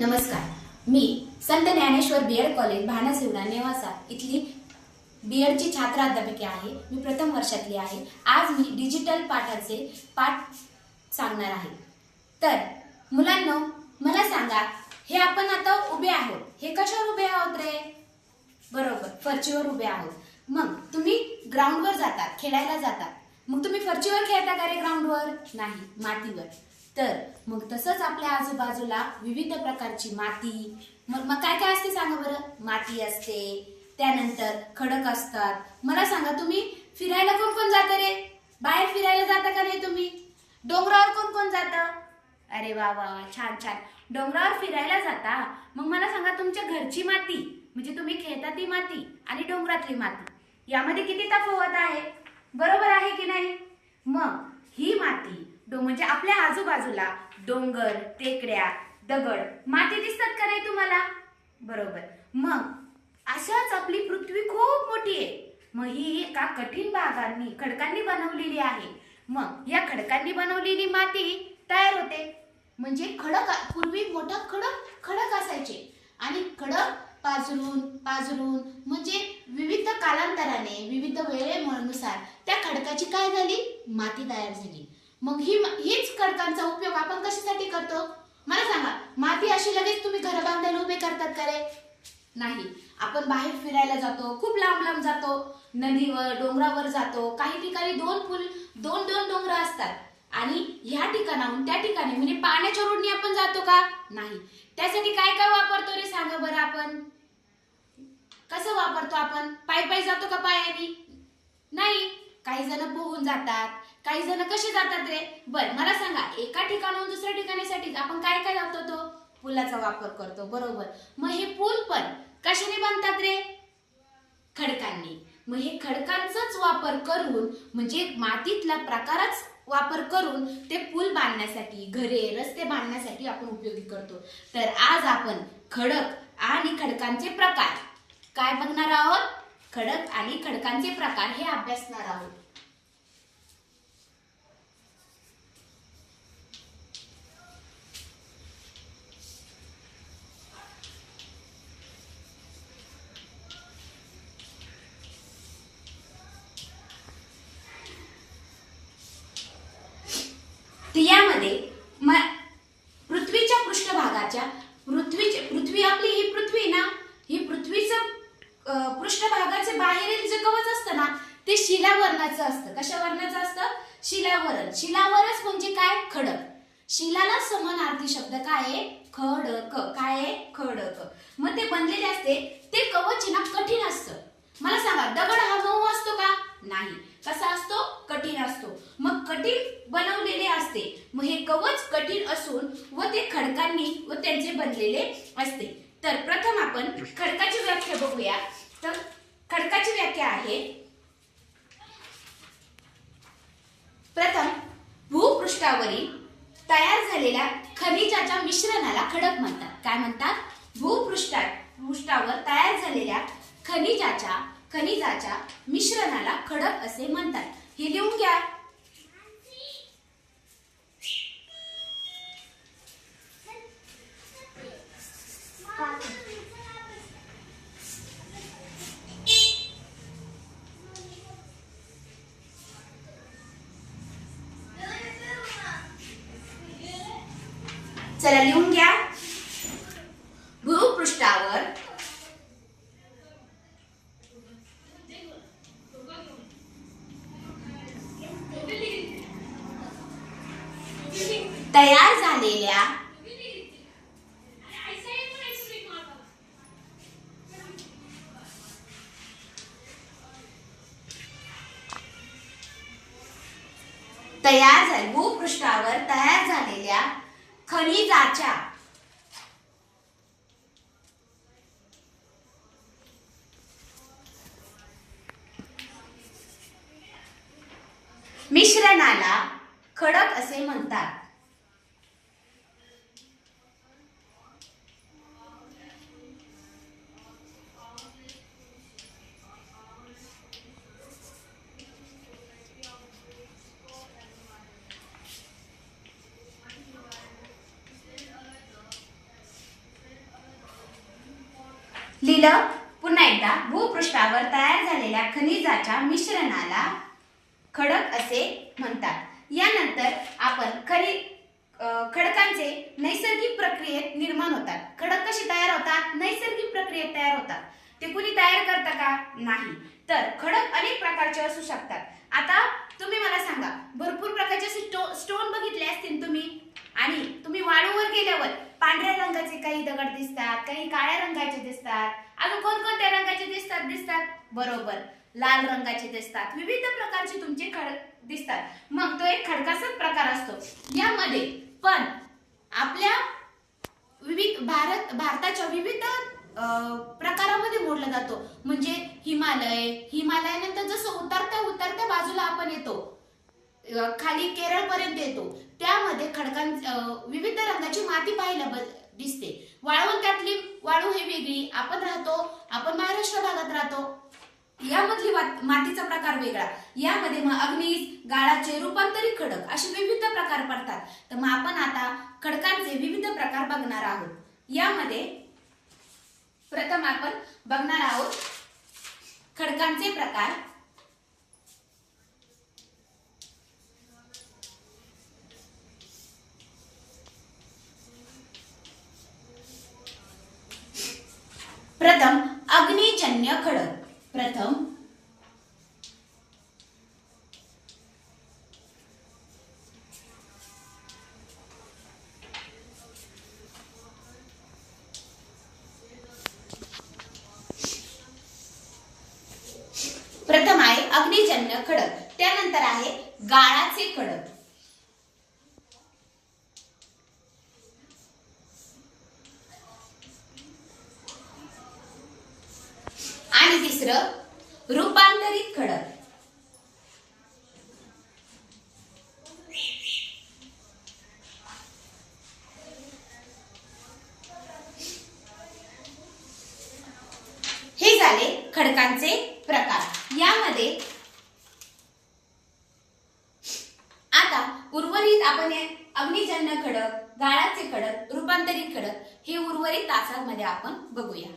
नमस्कार. मी संत Dnyaneshwar B.Ed college भानासिवडा Nevasa इथली बीएडची छात्र अध्यापिका आहे. मी प्रथम वर्षातली आहे. आज मी डिजिटल पाठाचे पाठ सांगणार आहे. तर मुलांनो, मला सांगा, हे आपण आता उभे आहोत, हे कशावर उभे आहोत रे? बरोबर, फरचीवर उभे आहोत. मग तुम्ही ग्राउंडवर जातात, खेळायला जातात. मग तुम्ही फरचीवर खेळता का रे ग्राउंडवर? नाही, मातीवर. तर मग तसंच आपल्या आजूबाजूला विविध प्रकारची माती, मग काय काय असते सांगा बरं? माती असते, त्यानंतर खडक असतात. मला सांगा, तुम्ही फिरायला कोण कोण जातं रे? बाहेर फिरायला जाता का नाही तुम्ही? डोंगरावर कोण कोण जातं? अरे वा वा, छान छान, डोंगरावर फिरायला जाता. मग मला सांगा, तुमच्या घरची माती म्हणजे तुम्ही खेळता ती माती आणि डोंगरातली माती यामध्ये किती तफावत आहे? बरोबर आहे की नाही? मग ही माती म्हणजे आपल्या आजूबाजूला डोंगर, टेकड्या, दगड, माती दिसतात का नाही तुम्हाला? बरोबर. मग अशाच आपली पृथ्वी खूप मोठी आहे. मग ही एका कठीण भागांनी, खडकांनी बनवलेली आहे. मग या खडकांनी बनवलेली माती तयार होते. म्हणजे खडक, पूर्वी मोठा खडक असायचे आणि खडक पाजरून म्हणजे विविध कालांतराने, विविध वेळेनुसार त्या खडकाची काय झाली? माती तयार झाली. मग हीच खडकांचा उपयोग आपण कशासाठी करतो? मला सांगा, माती अशी लगेच तुम्ही घर बांधायला उभे करतात का रे? नाही. आपण बाहेर फिरायला जातो, खूप लांब लांब जातो, नदीवर, डोंगरावर जातो. काही ठिकाणी दोन डोंगर असतात आणि ह्या ठिकाणाहून त्या ठिकाणी म्हणजे पाण्याच्या रोडनी आपण जातो का? नाही. त्यासाठी काय काय वापरतो रे सांगा बरं? आपण कसं वापरतो? आपण पायी जातो का पायानी? नाही. काही जण पोहून जातात, काही जण कसे जातात रे? बर, मला सांगा, एका ठिकाणाहून दुसऱ्या ठिकाणीसाठी आपण काय काय वापरतो? तो पुलाचा वापर करतो. बरोबर. मग हे पूल पण कशाने बनतात रे? खडकांनी. मग हे खडकांचाच वापर करून म्हणजे मातीतला प्रकारच वापर करून ते पूल बांधण्यासाठी, घरे, रस्ते बांधण्यासाठी आपण उपयोगी करतो. तर आज आपण खडक आणि खडकांचे प्रकार काय बघणार आहोत? खडक आणि खडकांचे प्रकार हे अभ्यासणार आहोत. यामध्ये पृथ्वीच्या पृष्ठभागाच्या पृथ्वी आपली ही पृथ्वी ना, ही पृथ्वीचं पृष्ठभागाचे बाहेरील जे कवच असतं ना, ते शिलावरणाचं असतं. कशा वर्णाचं असतं? शिलावरण. शिलावरच म्हणजे काय? खडक. शिलाला समानार्थी शब्द काय आहे? खडक. काय आहे? खडक. मग ते बनलेले असते, ते कवच ना कठीण असतं. मला सांगा, दगड हा मऊ असतो का? नाही. कसा असतो? कठीण असतो. मग कठीण बनवलेले असते. मग हे कवच कठीण असून व ते खडकांनी व त्यांचे बनलेले असते. तर प्रथम आपण खडकाची व्याख्या बघूया. तर खडकाची व्याख्या आहे, प्रथम भूपृष्ठावरील तयार झालेल्या खनिजाच्या मिश्रणाला खडक म्हणतात. काय म्हणतात? भूपृष्ठावर तयार झालेल्या खनिजाच्या मिश्रणाला खडक असे म्हणतात. हे लिहून घ्या. चला लिहून घ्या. भूपृष्ठावर तयार झालेल्या भूपृष्ठावर तयार झालेल्या खनिजाच्या मिश्रणाला खडक असे म्हणतात. लिहिलं पुन्हा एकदा, भूपृष्ठावर तयार झालेल्या खनिजाच्या मिश्रणाला खडक असे म्हणतात. यानंतर आपण खडकांचे नैसर्गिक प्रक्रियेत निर्माण होतात. खडक कशी तयार होतात? नैसर्गिक प्रक्रियेत तयार होतात. ते कुणी तयार करतं का? नाही. तर खडक अनेक प्रकारचे असू शकतात. आता तुम्ही मला सांगा, भरपूर प्रकारचे स्टोन बघितले असतील तुम्ही, आणि तुम्ही वाळूवर गेल्यावर पांढऱ्या रंगाचे काही दगड दिसतात, काही काळ्या रंगाचे दिसतात, अजून कोणकोणत्या रंगाचे दिसतात? बरोबर, लाल रंगाचे दिसतात. विविध प्रकारचे तुमचे खडक दिसतात. मग तो एक खडकाचाच प्रकार असतो. यामध्ये पण आपल्या भारताच्या विविध प्रकारामध्ये मोडला जातो. म्हणजे हिमालयानंतर जसं उतरत्या बाजूला आपण येतो, खाली केरळ पर्यंत येतो, त्यामध्ये विविध रंगाची माती पाहायला दिसते. वाळवंटातली वाळू ही वेगळी, आपण महाराष्ट्र भागात राहतो, यामधली मातीचा प्रकार वेगळा. यामध्ये मग अग्नीज, गाळाचे, रूपांतरित खडक असे विविध प्रकार पडतात. तर मग आपण आता खडकांचे विविध प्रकार बघणार आहोत. यामध्ये प्रथम आपण बघणार आहोत खडकांचे प्रकार. प्रथम अग्निजन्य खडक. प्रथम आहे अग्निजन्य खडक. त्यानंतर आहे गाळाचे खडक. आणि तिसरं रूपांतरित खडक. हे झाले खडकांचे प्रकार. यामध्ये आता उर्वरित आपण अग्निजन्य खडक, गाळाचे खडक, रूपांतरित खडक हे उर्वरित तासांमध्ये आपण बघूया.